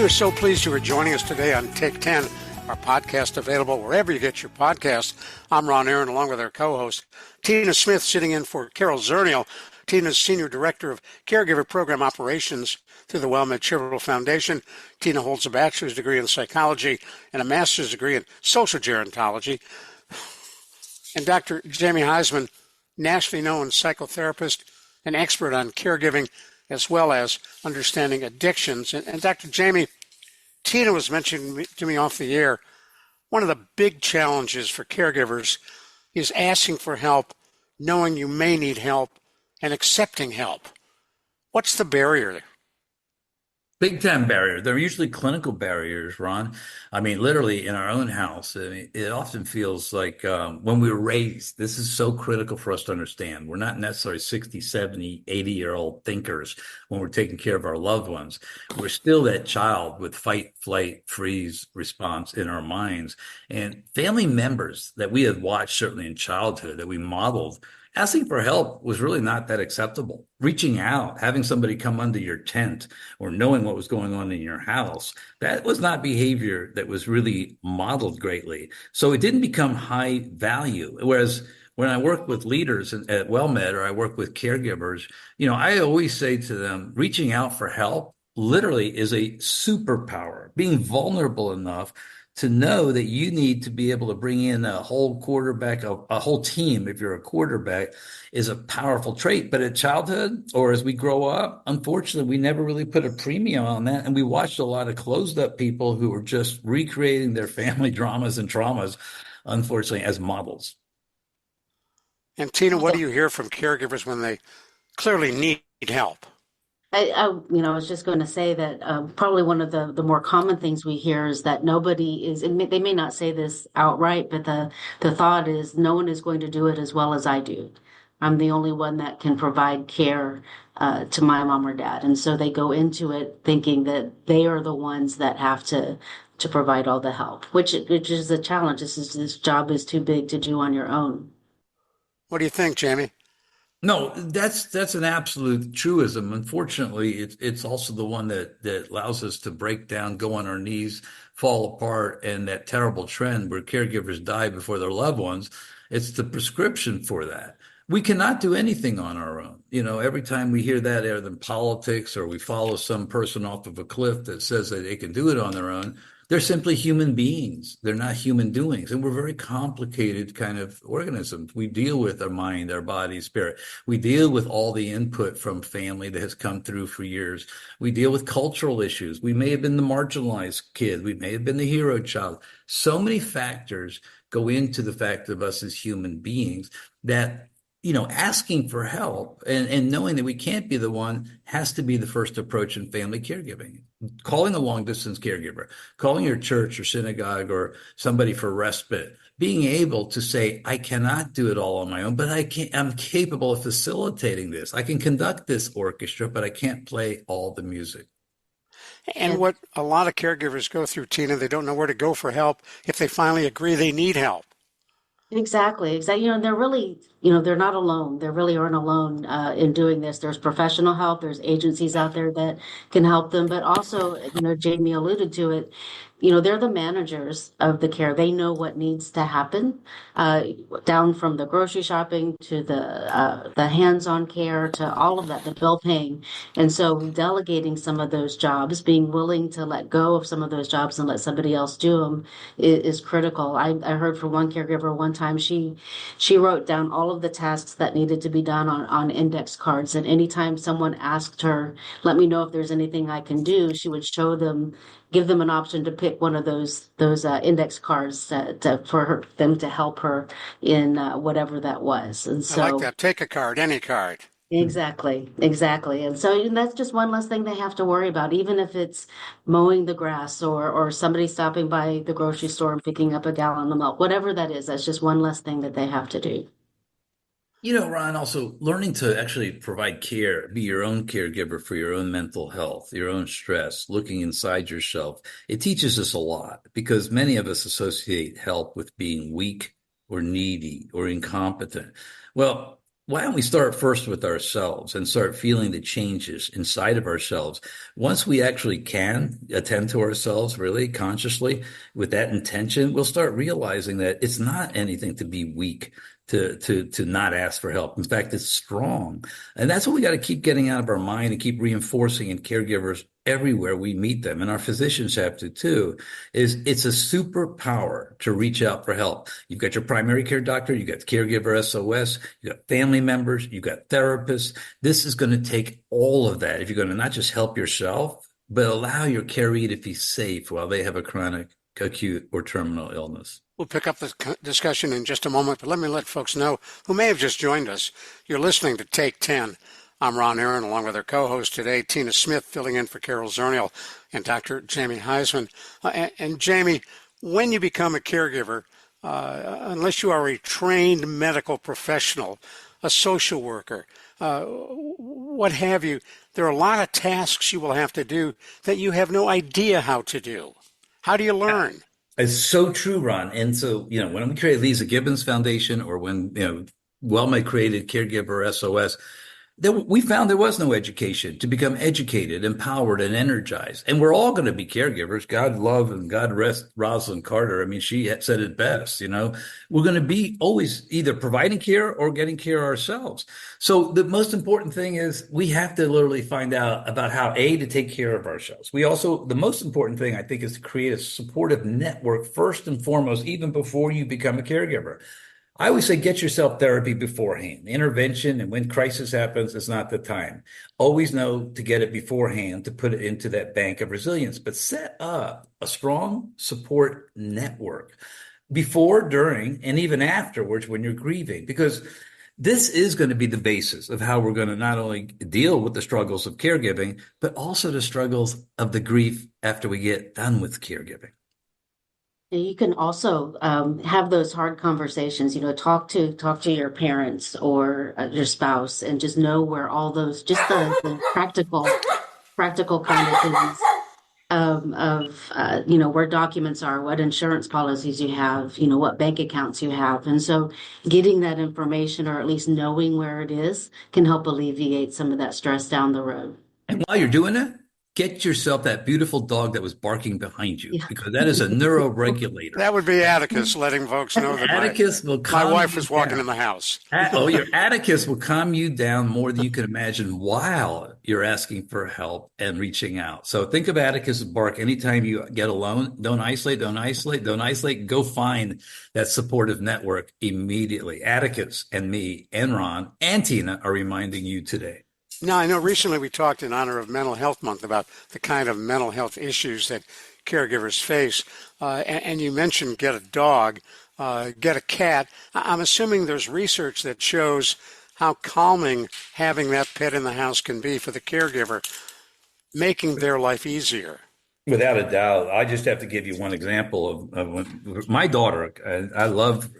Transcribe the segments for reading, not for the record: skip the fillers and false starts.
We are so pleased you are joining us today on Take 10, our podcast available wherever you get your podcasts. I'm Ron Aaron, along with our co-host, Tina Smith, sitting in for Carol Zernial. Tina is Senior Director of Caregiver Program Operations through the WellMed Charitable Foundation. Tina holds a bachelor's degree in psychology and a master's degree in social gerontology. And Dr. Jamie Huysman, nationally known psychotherapist and expert on caregiving, as well as understanding addictions. And Dr. Jamie, Tina was mentioning to me off the air, one of the big challenges for caregivers is asking for help, knowing you may need help, and accepting help. What's the barrier there? Big time barrier. They're usually clinical barriers, Ron. I mean, literally in our own house, I mean, it often feels like when we were raised, this is so critical for us to understand. We're not necessarily 60, 70, 80-year-old thinkers when we're taking care of our loved ones. We're still that child with fight, flight, freeze response in our minds. And family members that we had watched, certainly in childhood, that we modeled, asking for help was really not that acceptable. Reaching out, having somebody come under your tent, or knowing what was going on in your house, that was not behavior that was really modeled greatly. So it didn't become high value. Whereas when I work with leaders at WellMed, or I work with caregivers, I always say to them, reaching out for help literally is a superpower. Being vulnerable enough to know that you need to be able to bring in a whole quarterback, a whole team, if you're a quarterback, is a powerful trait. But at childhood, or as we grow up, unfortunately, we never really put a premium on that. And we watched a lot of closed up people who were just recreating their family dramas and traumas, unfortunately, as models. And Tina, what do you hear from caregivers when they clearly need help? I was just going to say that probably one of the more common things we hear is that nobody is, and they may not say this outright, but the thought is no one is going to do it as well as I do. I'm the only one that can provide care to my mom or dad. And so they go into it thinking that they are the ones that have to provide all the help, which is a challenge. This job is too big to do on your own. What do you think, Jamie? No, that's an absolute truism. Unfortunately, it's also the one that allows us to break down, go on our knees, fall apart, and that terrible trend where caregivers die before their loved ones. It's the prescription for that. We cannot do anything on our own. Every time we hear that, either in politics or we follow some person off of a cliff that says that they can do it on their own, they're simply human beings. They're not human doings. And we're very complicated kind of organisms. We deal with our mind, our body, spirit. We deal with all the input from family that has come through for years. We deal with cultural issues. We may have been the marginalized kid. We may have been the hero child. So many factors go into the fact of us as human beings that asking for help and knowing that we can't be the one has to be the first approach in family caregiving. Calling a long distance caregiver, calling your church or synagogue or somebody for respite, being able to say, I cannot do it all on my own, but I'm capable of facilitating this. I can conduct this orchestra, but I can't play all the music. And what a lot of caregivers go through, Tina, they don't know where to go for help if they finally agree they need help. Exactly. They're really, they're not alone. They really aren't alone in doing this. There's professional help. There's agencies out there that can help them. But also, Jamie alluded to it, they're the managers of the care. They know what needs to happen, down from the grocery shopping to the hands-on care to all of that, the bill paying. And so delegating some of those jobs, being willing to let go of some of those jobs and let somebody else do them is critical. I heard from one caregiver one time, she wrote down all of the tasks that needed to be done on index cards. And anytime someone asked her, let me know if there's anything I can do, she would give them an option to pick one of those index cards for them to help her in whatever that was. And so, I like that. Take a card, any card. Exactly. And so that's just one less thing they have to worry about, even if it's mowing the grass or somebody stopping by the grocery store and picking up a gallon of milk, whatever that is, that's just one less thing that they have to do. Ron, also learning to actually provide care, be your own caregiver for your own mental health, your own stress, looking inside yourself. It teaches us a lot because many of us associate help with being weak or needy or incompetent. Well, why don't we start first with ourselves and start feeling the changes inside of ourselves? Once we actually can attend to ourselves really consciously with that intention, we'll start realizing that it's not anything to be weak, to not ask for help. In fact, it's strong. And that's what we got to keep getting out of our mind and keep reinforcing in caregivers everywhere we meet them. And our physicians have to too, is it's a superpower to reach out for help. You've got your primary care doctor, you've got caregiver SOS, you've got family members, you've got therapists. This is going to take all of that if you're going to not just help yourself, but allow your caree to be safe while they have a chronic, acute, or terminal illness. We'll pick up the discussion in just a moment, but let me let folks know who may have just joined us. You're listening to Take 10. I'm Ron Aaron, along with our co-host today, Tina Smith, filling in for Carol Zernial and Dr. Jamie Huysman. And Jamie, when you become a caregiver, unless you are a trained medical professional, a social worker, what have you, there are a lot of tasks you will have to do that you have no idea how to do. How do you learn? It's so true, Ron. And so, when we created Lisa Gibbons Foundation, or when, WellMed created Caregiver SOS, we found there was no education to become educated, empowered, and energized. And we're all going to be caregivers. God love and God rest Rosalind Carter. I mean, she said it best, we're going to be always either providing care or getting care ourselves. So the most important thing is we have to literally find out about how, to take care of ourselves. The most important thing, I think, is to create a supportive network first and foremost, even before you become a caregiver. I always say, get yourself therapy beforehand. Intervention, and when crisis happens, is not the time. Always know to get it beforehand, to put it into that bank of resilience, but set up a strong support network before, during, and even afterwards when you're grieving, because this is going to be the basis of how we're going to not only deal with the struggles of caregiving, but also the struggles of the grief after we get done with caregiving. You can also have those hard conversations, talk to your parents or your spouse, and just know where all those, just the practical kind of things of where documents are, what insurance policies you have, what bank accounts you have. And so getting that information, or at least knowing where it is, can help alleviate some of that stress down the road. And while you're doing it, get yourself that beautiful dog that was barking behind you, because that is a neuroregulator. That would be Atticus, letting folks know that Atticus will calm my wife was walking down in the house. Your Atticus will calm you down more than you can imagine while you're asking for help and reaching out. So think of Atticus' bark anytime you get alone. Don't isolate. Go find that supportive network immediately. Atticus and me and Ron and Tina are reminding you today. Now, I know recently we talked in honor of Mental Health Month about the kind of mental health issues that caregivers face. And you mentioned get a dog, get a cat. I'm assuming there's research that shows how calming having that pet in the house can be for the caregiver, making their life easier. Without a doubt. I just have to give you one example of my daughter. I love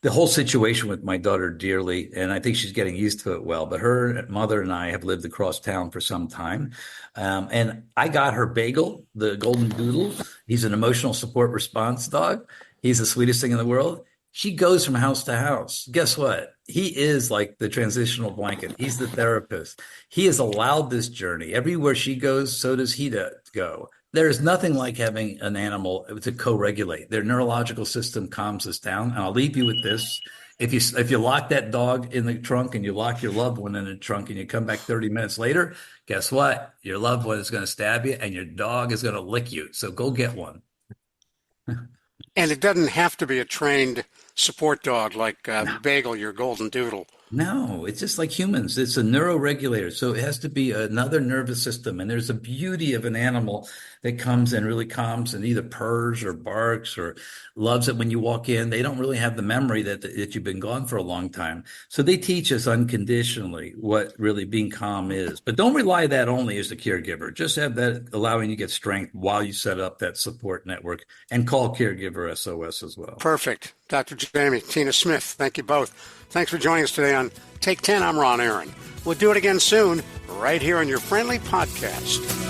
the whole situation with my daughter dearly, and I think she's getting used to it well. But her mother and I have lived across town for some time. And I got her Bagel, the golden doodle. He's an emotional support response dog. He's the sweetest thing in the world. She goes from house to house. Guess what? He is like the transitional blanket. He's the therapist. He has allowed this journey. Everywhere she goes, so does he go. There is nothing like having an animal to co-regulate. Their neurological system calms us down. And I'll leave you with this. If you lock that dog in the trunk and you lock your loved one in the trunk and you come back 30 minutes later, guess what? Your loved one is going to stab you and your dog is going to lick you. So go get one. And it doesn't have to be a trained support dog like Bagel, your golden doodle. No, it's just like humans. It's a neuroregulator. So it has to be another nervous system. And there's a beauty of an animal that comes and really calms and either purrs or barks or loves it when you walk in. They don't really have the memory that you've been gone for a long time. So they teach us unconditionally what really being calm is. But don't rely that only as a caregiver. Just have that allowing you to get strength while you set up that support network, and call Caregiver SOS as well. Perfect. Dr. Jamie, Tina Smith, thank you both. Thanks for joining us today on Take 10. I'm Ron Aaron. We'll do it again soon, right here on your friendly podcast.